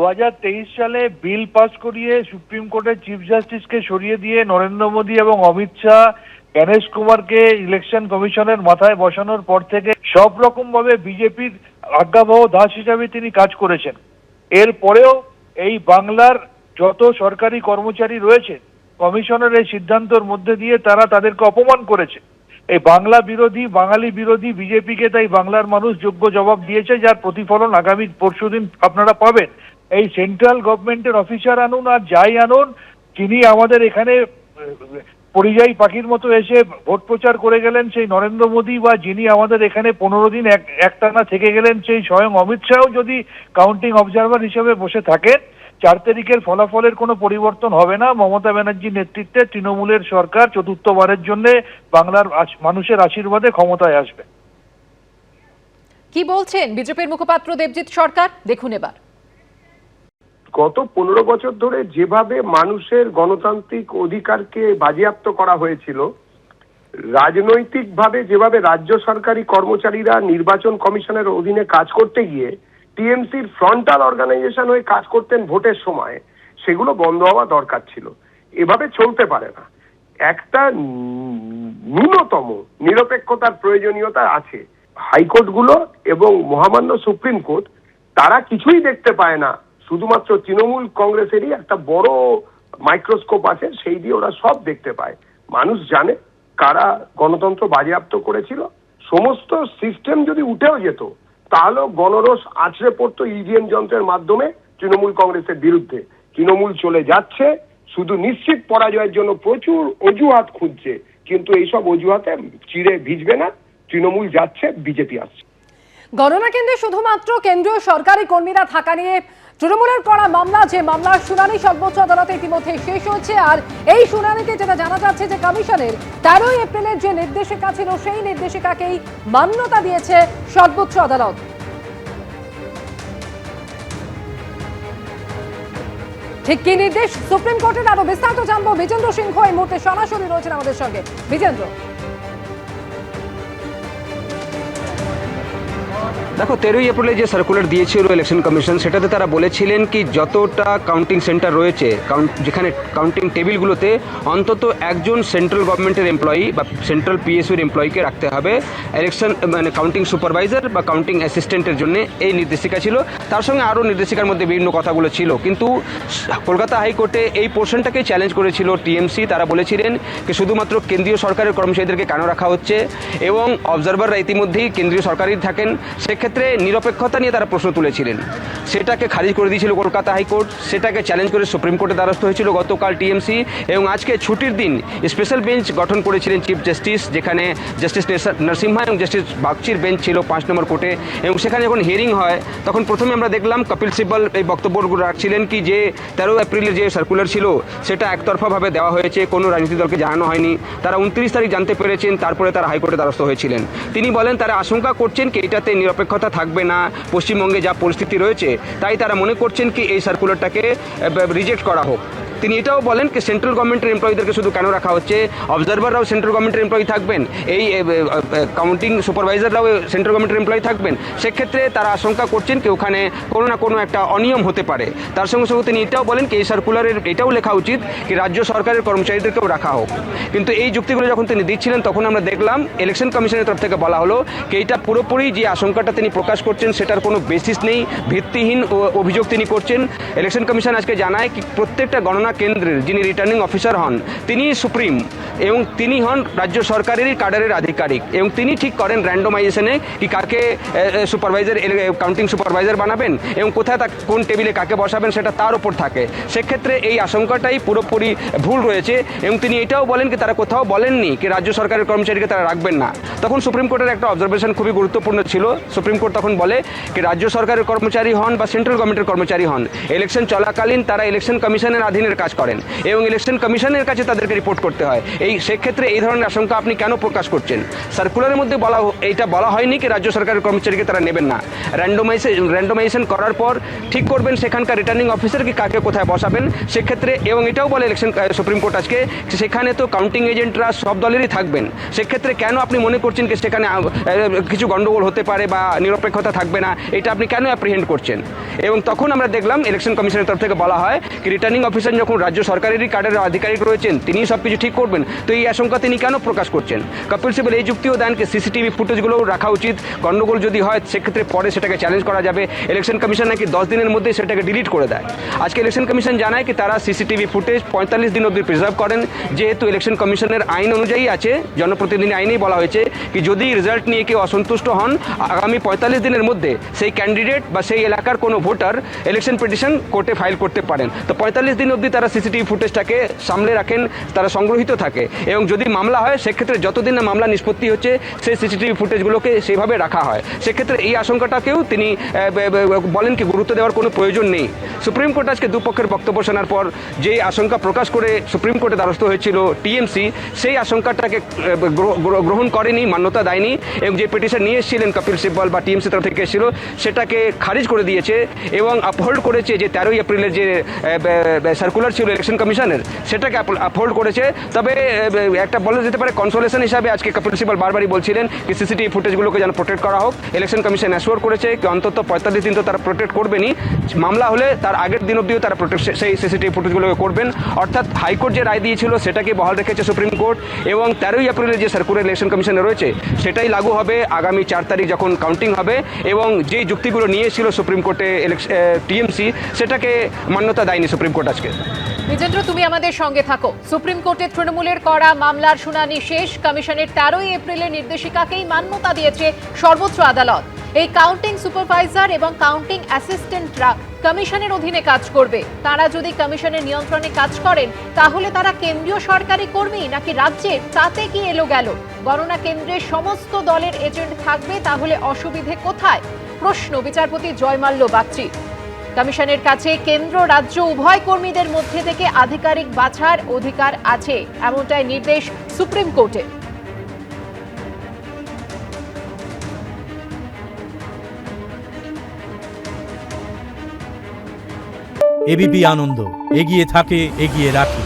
2023 সালে bill pass করিয়ে supreme কোর্টের চিফ জাস্টিসকে সরিয়ে দিয়ে নরেন্দ্র মোদী এবং অমিত শাহ গণেশ কুমারকে ইলেকশন কমিশনের মাথায় বসানোর পর থেকে সব রকম ভাবে বিজেপির আজ্ঞাবহ দাস হিসাবে তিনি কাজ করেছেন। এরপরেও এই বাংলার যত সরকারি কর্মচারী রয়েছে কমিশনের এই সিদ্ধান্তের মধ্যে দিয়ে তারা তাদেরকে অপমান করেছে। এই বাংলা বিরোধী বাঙালি বিরোধী বিজেপিকে তাই বাংলার মানুষ যোগ্য জবাব দিয়েছে, যার প্রতিফলন আগামী পরশুদিন আপনারা পাবেন। এই সেন্ট্রাল গভর্নমেন্টের অফিসার আনুন আর যাই আনুন, যিনি আমাদের এখানে পরিযায়ী পাখির মতো এসে ভোট প্রচার করে গেলেন সেই নরেন্দ্র মোদী, বা যিনি আমাদের এখানে 15 দিন একটানা থেকে গেলেন সেই স্বয়ং অমিত শাহ যদি কাউন্টিং অবজারভার হিসেবে বসে থাকেন, 4 তারিখের ফলাফলের কোনো পরিবর্তন হবে না। মমতা ব্যানার্জির নেতৃত্বে তৃণমূলের সরকার চতুর্থবারের জন্য বাংলার মানুষের আশীর্বাদে ক্ষমতায় আসবে। কি বলছেন বিজেপির মুখপাত্র দেবজিৎ সরকার, দেখুন এবার। গত 15 বছর ধরে যেভাবে মানুষের গণতান্ত্রিক অধিকারকে বাজেয়াপ্ত করা হয়েছিল, রাজনৈতিকভাবে যেভাবে রাজ্য সরকারি কর্মচারীরা নির্বাচন কমিশনের অধীনে কাজ করতে গিয়ে টিএমসির ফ্রন্টাল অর্গানাইজেশন হয়ে কাজ করতেন ভোটের সময়, সেগুলো বন্ধ হওয়া দরকার ছিল। এভাবে চলতে পারে না। একটা ন্যূনতম নিরপেক্ষতার প্রয়োজনীয়তা আছে। হাইকোর্টগুলো এবং মহামান্য সুপ্রিম কোর্ট তারা কিছুই দেখতে পায় না, শুধুমাত্র তৃণমূল কংগ্রেসেরই একটা বড় মাইক্রোস্কোপ আছে, সেই দিয়ে ওরা সব দেখতে পায়। মানুষ জানে কারা গণতন্ত্র বাজেয়াপ্ত করেছিল। সমস্ত সিস্টেম যদি উঠেও যেত তাহলেও গণরোষ আছড়ে পড়তো ইভিএম যন্ত্রের মাধ্যমে তৃণমূল কংগ্রেসের বিরুদ্ধে। তৃণমূল চলে যাচ্ছে, শুধু নিশ্চিত পরাজয়ের জন্য প্রচুর অজুহাত খুঁজছে, কিন্তু এইসব অজুহাতে চিড়ে ভিজবে না। তৃণমূল যাচ্ছে, বিজেপি আসছে। গণনা কেন্দ্রে শুধুমাত্র কেন্দ্রীয় সরকারি কর্মীরা থাকা নিয়ে তৃণমূলের করা মামলা, যে মামলার শুনানি সর্বোচ্চ আদালতে ইতিমধ্যে শেষ হয়েছে। আর এই শুনানিতে যেটা জানা যাচ্ছে যে কমিশনের 13 এপ্রিলের যে নির্দেশিকা ছিল সেই নির্দেশিকাকেই মান্যতা দিয়েছে সর্বোচ্চ আদালত। ঠিক কি নির্দেশ সুপ্রিম কোর্টের, আরো বিস্তারিত জানবো। বিজেন্দ্র সিংহ এই মুহূর্তে সরাসরি রয়েছেন আমাদের সঙ্গে। বিজেন্দ্র, দেখো, 13 এপ্রিলে যে সার্কুলার দিয়েছিল ইলেকশন কমিশন, সেটাতে তারা বলেছিলেন কি যতটা কাউন্টিং সেন্টার রয়েছে, যেখানে কাউন্টিং টেবিলগুলোতে অন্তত একজন সেন্ট্রাল গভর্নমেন্টের এমপ্লয়ি বা সেন্ট্রাল পিএসইউর এমপ্লয়িকে রাখতে হবে ইলেকশন কাউন্টিং সুপারভাইজার বা কাউন্টিং অ্যাসিস্ট্যান্টের জন্য। এই নির্দেশিকা ছিল। তার সঙ্গে আরও নির্দেশিকার মধ্যে বিভিন্ন কথাগুলো ছিল, কিন্তু কলকাতা হাইকোর্টে এই পোর্শনটাকে চ্যালেঞ্জ করেছিল টিএমসি। তারা বলেছিলেন যে শুধুমাত্র কেন্দ্রীয় সরকারের কর্মচারীদেরকে কেন রাখা হচ্ছে, এবং অবজারভাররা ইতিমধ্যেই কেন্দ্রীয় সরকারই থাকেন, সেক্ষেত্রে নিরপেক্ষতা নিয়ে তারা প্রশ্ন তুলেছিলেন। সেটাকে খারিজ করে দিয়েছিল কলকাতা হাইকোর্ট। সেটাকে চ্যালেঞ্জ করে সুপ্রিম কোর্টে দ্বারস্থ হয়েছিল গতকাল টিএমসি, এবং আজকে ছুটির দিন স্পেশাল বেঞ্চ গঠন করেছিলেন চিফ জাস্টিস, যেখানে জাস্টিস নরসিমহা এবং জাস্টিস বাগচির বেঞ্চ ছিল 5 নম্বর কোর্টে। এবং সেখানে যখন হিয়ারিং হয় তখন প্রথমে আমরা দেখলাম কপিল সিব্বল এই বক্তব্যগুলো রাখছিলেন কি যে 13 এপ্রিলের যে সার্কুলার ছিল সেটা একতরফাভাবে দেওয়া হয়েছে, কোনো রাজনৈতিক দলকে জানানো হয়নি। তারা 29 তারিখ জানতে পেরেছেন, তারপরে তারা হাইকোর্টে দ্বারস্থ হয়েছিলেন। তিনি বলেন তারা আশঙ্কা করছেন কি এটাতে নিরপেক্ষতা থাকবে না পশ্চিমবঙ্গে যা পরিস্থিতি রয়েছে, তাই তারা মনে করছেন কি এই সার্কুলারটাকে রিজেক্ট করা হোক। তিনি এটাও বলেন কি সেন্ট্রাল গভর্নমেন্টের এমপ্লয়িদেরকে শুধু কেন রাখা হচ্ছে, অবজারভাররাও সেন্ট্রাল গভর্নমেন্টের এমপ্লয়ি থাকবেন, এই কাউন্টিং সুপারভাইজাররাও সেন্ট্রাল গভর্নমেন্টের এমপ্লয়ি থাকবেন। সেক্ষেত্রে তারা আশঙ্কা করছেন কি ওখানে কোনো না কোনো একটা অনিয়ম হতে পারে। তার সঙ্গে সঙ্গে তিনি এটাও বলেন কি এই সার্কুলারের এটাও লেখা উচিত কি রাজ্য সরকারের কর্মচারীদেরকেও রাখা হোক। কিন্তু এই যুক্তিগুলো যখন তিনি দিচ্ছিলেন তখন আমরা দেখলাম ইলেকশন কমিশনের তরফ থেকে বলা হলো কি এটা পুরোপুরি যে আশঙ্কাটা তিনি প্রকাশ করছেন সেটার কোনো বেসিস নেই, ভিত্তিহীন অভিযোগ তিনি করছেন। ইলেকশন কমিশন আজকে জানায় কি প্রত্যেকটা গণনা কেন্দ্রের যিনি রিটার্নিং অফিসার হন তিনি সুপ্রিম, এবং তিনি হন রাজ্য সরকারেরই কাডারের আধিকারিক, এবং তিনি ঠিক করেন র্যান্ডমাইজেশনে কি কাকে সুপারভাইজার কাউন্টিং সুপারভাইজার বানাবেন এবং কোথায় কোন টেবিলে কাকে বসাবেন সেটা তার উপর থাকে। সেক্ষেত্রে এই আশঙ্কাটাই পুরোপুরি ভুল রয়েছে। এবং তিনি এটাও বলেন কি তারা কোথাও বলেননি কি রাজ্য সরকারের কর্মচারীকে তারা রাখবেন না। তখন সুপ্রিম কোর্টের একটা অবজারভেশন খুবই গুরুত্বপূর্ণ ছিল। সুপ্রিম কোর্ট তখন বলে কি রাজ্য সরকারের কর্মচারী হন বা সেন্ট্রাল গভর্নমেন্টের কর্মচারী হন, ইলেকশন চলাকালীন তারা ইলেকশন কমিশনের অধীনে টাইপের কাজ করেন এবং ইলেকশন কমিশনের কাছে তাদেরকে রিপোর্ট করতে হয়। সেক্ষেত্রে এই ধরনের আশঙ্কা আপনি কেন প্রকাশ করছেন? সার্কুলারের মধ্যে এইটা বলা হয়নি কি রাজ্য সরকারের কর্মচারীকে তারা নেবেন না। র্যান্ডোমাইজেশন করার পর ঠিক করবেন সেখানকার রিটার্নিং অফিসার কি কাকে কোথায় বসাবেন সেক্ষেত্রে, এবং এটাও বলে সুপ্রিম কোর্ট আজকে সেখানে তো কাউন্টিং এজেন্টরা সব দলেরই থাকবেন। সেক্ষেত্রে কেন আপনি মনে করছেন কি সেখানে কিছু গন্ডগোল হতে পারে বা নিরপেক্ষতা থাকবে না, এটা আপনি কেন অ্যাপ্রিহেন্ড করছেন? এবং তখন আমরা দেখলাম ইলেকশন কমিশনের তরফ থেকে বলা হয় কি রিটার্নিং অফিসার যখন রাজ্য সরকারেরই কার্ডের আধিকারিক রয়েছেন তিনি সব কিছু ঠিক করবেন, তো এই আশঙ্কা তিনি কেন প্রকাশ করছেন? কপিল সিবাল এই যুক্তিও দেন কি সিসিটিভি ফুটেজগুলো রাখা উচিত, গন্ডগোল যদি হয় সেক্ষেত্রে পরে সেটাকে চ্যালেঞ্জ করা যাবে। ইলেকশন কমিশন নাকি 10 দিনের মধ্যে সেটাকে ডিলিট করে দেয়। আজকে ইলেকশন কমিশন জানায় কি তারা সিসিটিভি ফুটেজ 45 দিন অবধি প্রিজার্ভ করেন, যেহেতু ইলেকশন কমিশনের আইন অনুযায়ী আছে, জনপ্রতিনিধি আইনেই বলা হয়েছে কি যদি রেজাল্ট নিয়ে কেউ অসন্তুষ্ট হন আগামী 45 দিনের মধ্যে সেই ক্যান্ডিডেট বা সেই এলাকার কোনো ভোটার ইলেকশন পিটিশন কোর্টে ফাইল করতে পারেন। তো 45 দিন অবধি তারা সিসিটিভি ফুটেজটাকে সামলে রাখেন, তারা সংগ্রহিত থাকে, এবং যদি মামলা হয় সেক্ষেত্রে যতদিন না মামলা নিষ্পত্তি হচ্ছে সেই সিসিটিভি ফুটেজগুলোকে সেইভাবে রাখা হয়। সেক্ষেত্রে এই আশঙ্কাটাকেও তিনি বলেন কি গুরুত্ব দেওয়ার কোনো প্রয়োজন নেই। সুপ্রিম কোর্ট আজকে দুপক্ষের বক্তব্য শোনার পর যে আশঙ্কা প্রকাশ করে সুপ্রিম কোর্টে দ্বারস্থ হয়েছিল টিএমসি, সেই আশঙ্কাটাকে গ্রহণ করেনি, মান্যতা দেয়নি, এবং যে পিটিশন নিয়ে এসেছিলেন কপিল সিব্বল বা টিএমসি তরফ থেকে এসেছিল সেটাকে খারিজ করে দিয়েছে এবং আপহোল্ড করেছে যে 13 এপ্রিলের যে সার্কুলার ছিল ইলেকশন কমিশনের সেটাকে আপহোল্ড করেছে। তবে একটা বলা যেতে পারে কনসোলেশন হিসাবে আজকে কপিল সিব্বল বারবারই বলছিলেন কি সিসিটিভি ফুটেজগুলোকে যেন প্রোটেক্ট করা হোক। ইলেকশন কমিশন অ্যাসিওর করেছে কি অন্তত 45 দিন তো তারা প্রোটেক্ট করবেনই, মামলা হলে তার আগের দিন অবধিও তারা প্রোটেক্ট সেই সিসিটিভি ফুটেজগুলোকে করবেন। অর্থাৎ হাইকোর্ট যে রায় দিয়েছিল সেটাকে বহাল রেখেছে সুপ্রিম কোর্ট, এবং 13 এপ্রিলের যে সার্কুলার ইলেকশন কমিশনে রয়েছে সেটাই লাগু হবে আগামী 4 তারিখ যখন কাউন্টিং হবে, এবং যে যুক্তিগুলো নিয়ে এসেছিল সুপ্রিম কোর্টে টিএমসি সেটাকে মান্যতা দেয়নি সুপ্রিম কোর্ট আজকে। বিজেন্দ্র, তুমি আমাদের সঙ্গে থাকো। সুপ্রিম কোর্টে তৃণমূলের করা মামলার শুনানি শেষ, কমিশনের 13 এপ্রিলের নির্দেশিকাকেই মান্যতা দিয়েছে সর্বোচ্চ আদালত। এই কাউন্টিং সুপারভাইজার এবং কাউন্টিং অ্যাসিস্ট্যান্টরা কমিশনের অধীনে কাজ করবে। তারা যদি কমিশনের নিয়ন্ত্রণে কাজ করেন তাহলে তারা কেন্দ্রীয় সরকারি কর্মী নাকি রাজ্যের, তাতে কি এলো গেল? গণনা কেন্দ্রের সমস্ত দলের এজেন্ট থাকবে, তাহলে অসুবিধে কোথায়? প্রশ্ন বিচারপতি জয়মাল্য বাগচি। কমিশনের কাছে কেন্দ্র রাজ্য উভয় কর্মীদের মধ্যে থেকে আধিকারিক বাছার অধিকার আছে, এমনটাই নির্দেশ সুপ্রিম কোর্টের। এবিপি আনন্দ এগিয়ে থাকে, এগিয়ে রাখে।